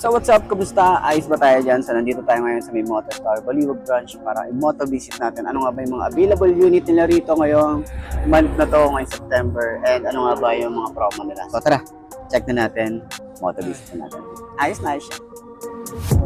So what's up? Kumusta? Ayos ba tayo dyan? So nandito tayo ngayon sa may Motostar Baliwag branch para i-moto visit natin. Ano nga ba yung mga available unit nila rito ngayong month na to, ngayong September, and ano nga ba yung mga promo nila. So tara, check na natin, moto visit na natin. Ayos na siya.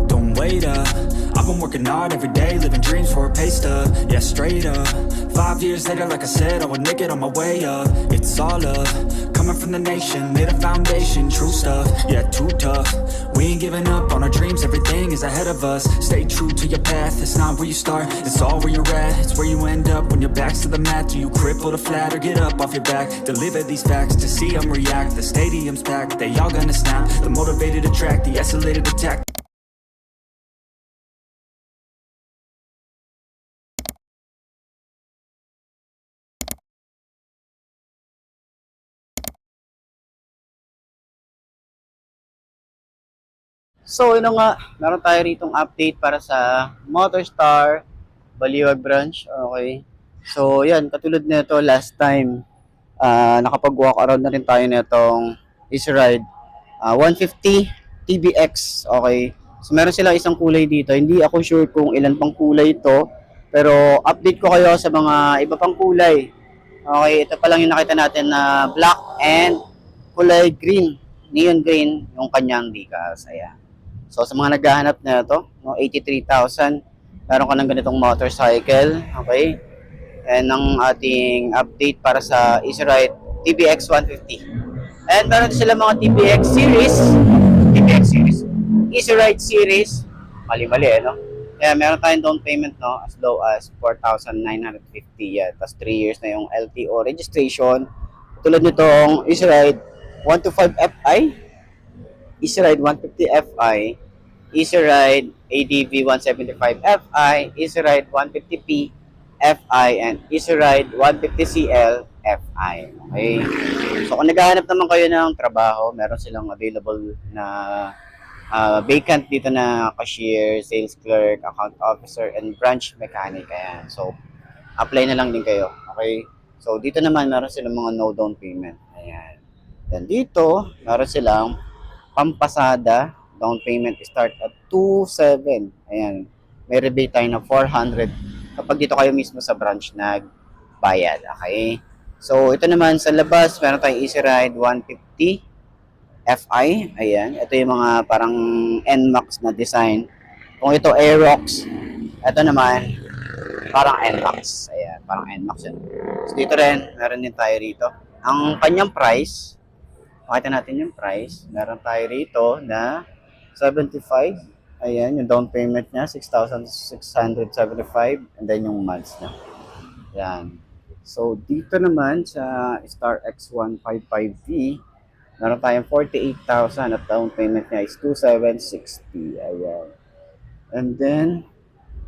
Don't wait up, I've been working hard every day, living dreams for a pay stub, yeah straight up. 5 years later, like I said, I would make it on my way up. It's all up, coming from the nation, laid a foundation, true stuff, yeah too tough. We ain't giving up on our dreams, everything is ahead of us. Stay true to your path, it's not where you start, it's all where you're at. It's where you end up when your back's to the mat. Do you cripple to flat or get up off your back? Deliver these facts to see them react. The stadium's packed, they all gonna snap. The motivated attract, the escalated attack. So ano nga, meron tayo ritong update para sa Motostar Baliwag branch. Okay. So yan, katulad nito last time, nakapag-walk around na rin tayo nitong Easy Ride 150 TBX. Okay. So meron sila isang kulay dito. Hindi ako sure kung ilan pang kulay ito, pero update ko kayo sa mga iba pang kulay. Okay, ito pa lang yung nakita natin na black and kulay green, neon green yung kanyang decals. Ayan. So sa mga naghahanap na ito, no, 83,000, meron ka ng ganitong motorcycle, okay? And ang ating update para sa Easy Ride TBX 150. And meron din sila mga TBX series, Easy Ride series, mali-mali no? Kaya meron tayong down payment no, as low as 4,950 yan. Tapos 3 years na yung LTO registration. Tulad nitong Easy Ride 125 Fi, Easy Ride 150 Fi, Easy Ride ADV 175 Fi, Easy Ride 150P Fi, and Easy Ride 150CL Fi. Okay? So kung naghahanap naman kayo ng trabaho, meron silang available na vacant dito na cashier, sales clerk, account officer, and branch mechanic. Ayan. So apply na lang din kayo. Okay? So dito naman meron silang mga no down payment. Ayan. Then dito, meron silang pampasada. Down payment start at 2,700. Ayan. May rebate tayo na 400 kapag dito kayo mismo sa branch nagbayad. Okay? So, ito naman sa labas, meron tayong Easy Ride 150 Fi. Ayan. Ito yung mga parang NMAX na design. Kung ito Aerox, ito naman parang NMAX. Ayan. Parang NMAX yun. So, dito rin, meron din tayo rito. Ang kanyang price, makita natin yung price. Meron tayo rito na 75. Ayan, yung down payment niya, 6,675. And then yung months na. Ayan. So, dito naman sa Star X155V, meron tayong 48,000 at down payment niya is 2,760. Ayan. And then,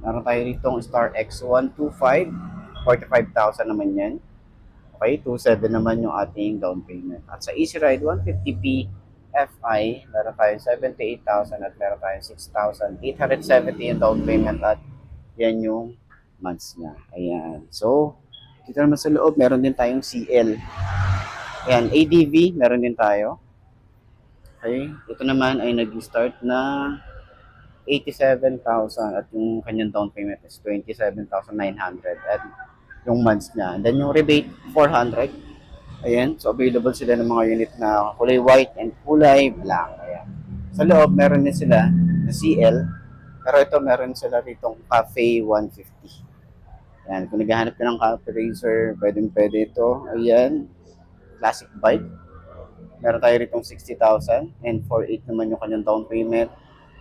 meron tayo ritong Star X125, 45,000 naman yan. Okay, 2,700 naman yung ating down payment. At sa Easy Ride 150P Fi, meron tayong 78,000 at meron tayong 6,870 yung down payment at yan yung months niya. Ayan. So, dito naman sa loob, meron din tayong CL. Ayan, ADV, meron din tayo. Okay, ito naman ay nag-start na 87,000 at yung kanyang down payment is 27,900 at yung months niya. And then yung rebate, 400. Ayan, so available sila ng mga unit na kulay white and kulay black. Ayan. Sa loob, meron din sila na CL. Pero ito, meron sila ditong Cafe 150. Ayan, kung naghahanap ka ng Cafe Racer, pwede ito. Ayan, classic bike. Meron tayo ritong 60,000 and 48 naman yung kanyang down payment.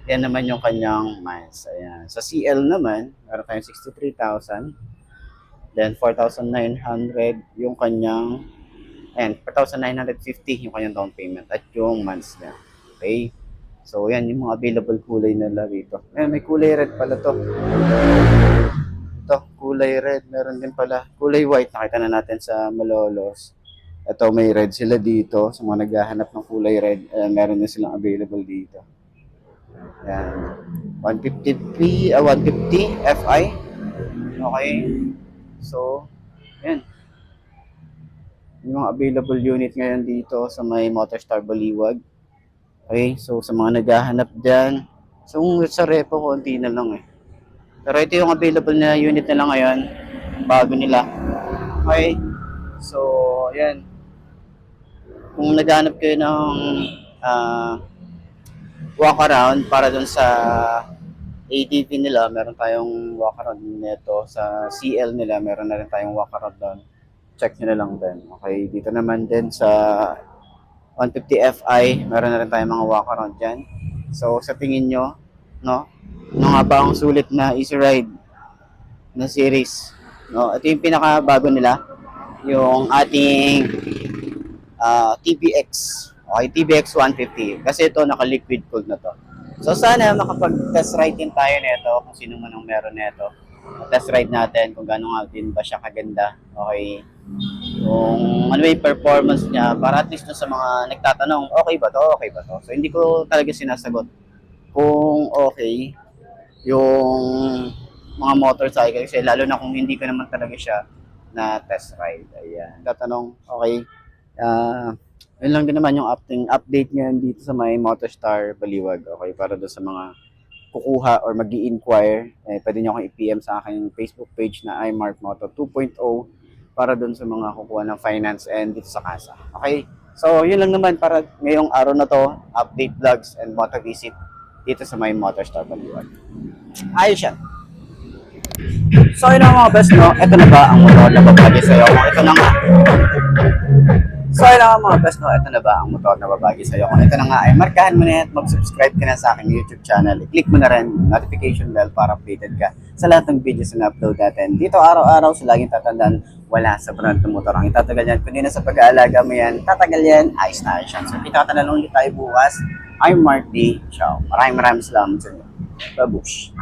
Yan naman yung kanyang miles. Ayan. Sa CL naman, meron tayong 63,000. Then 4,900 yung kanyang and 4,950 yung kanyang down payment at yung months niya. Okay? So, yan yung mga available kulay nila rito. May kulay red pala to. Ito, kulay red. Meron din pala. Kulay white, nakita na natin sa Malolos. Ito, may red sila dito. Sa mga naghahanap ng kulay red, meron din silang available dito. Yan. 150 Fi. Okay? So, yan. Yung mga available unit ngayon dito sa may Motostar Baliwag. Okay, so sa mga naghahanap dyan, so kung sa repo, konti na lang eh. Pero ito yung available na unit nila ngayon, bago nila. Okay, so yan. Kung naghahanap kayo ng walk around para dun sa ADV nila, meron tayong walk around nito. Sa CL nila, meron na rin tayong walk around doon. Check nyo na lang din. Okay, dito naman din sa 150 Fi, meron na rin tayong mga walk around dyan. So sa tingin nyo, no? Ano nga ba ang sulit na Easy Ride na series? No, ito yung pinakabago nila, yung ating TBX. Okay, TBX 150. Kasi ito naka-liquid cooled na to. So sana makapag-test ride din tayo nito kung sino man ang meron nito. Test ride natin kung gaano nga din ba siya kaganda. Okay. Kung ano yung performance niya para at least sa mga nagtatanong, okay ba to? Okay ba to? So hindi ko talaga sinasagot kung okay yung mga motorcycle kasi lalo na kung hindi ko naman talaga siya na test ride. Ayan. Tatanong, okay. Yun lang din naman yung update ngayon dito sa may Motostar Baliwag. Okay, para doon sa mga kukuha or mag-i-inquire, pwede nyo akong i-PM sa aking Facebook page na iMark Moto 2.0 para doon sa mga kukuha ng finance and dito sa casa. Okay, so yun lang naman para ngayong araw na to, update vlogs and moto visit dito sa may Motostar Baliwag. Ayos siya. So yun ang mga best, no? Ito na ba ang motor na babagi sa'yo? Ito na nga. So yun ang mga best, no? Ito na ba ang motor na babagi sa'yo? Kung ito na nga ay markahan mo na yan at mag-subscribe ka na sa aking YouTube channel. I-click mo na rin yung notification bell para updated ka sa lahat ng videos na upload natin. Dito araw-araw, so laging tatandaan, wala sa brand ng motor ang itatagal yan. Kundi na sa pag-aalaga mo yan, tatagal yan, ayos na ayos yan. So kita na lang ulit tayo bukas. I'm Mark D. Ciao. Maraming salamat sa inyo. Babush.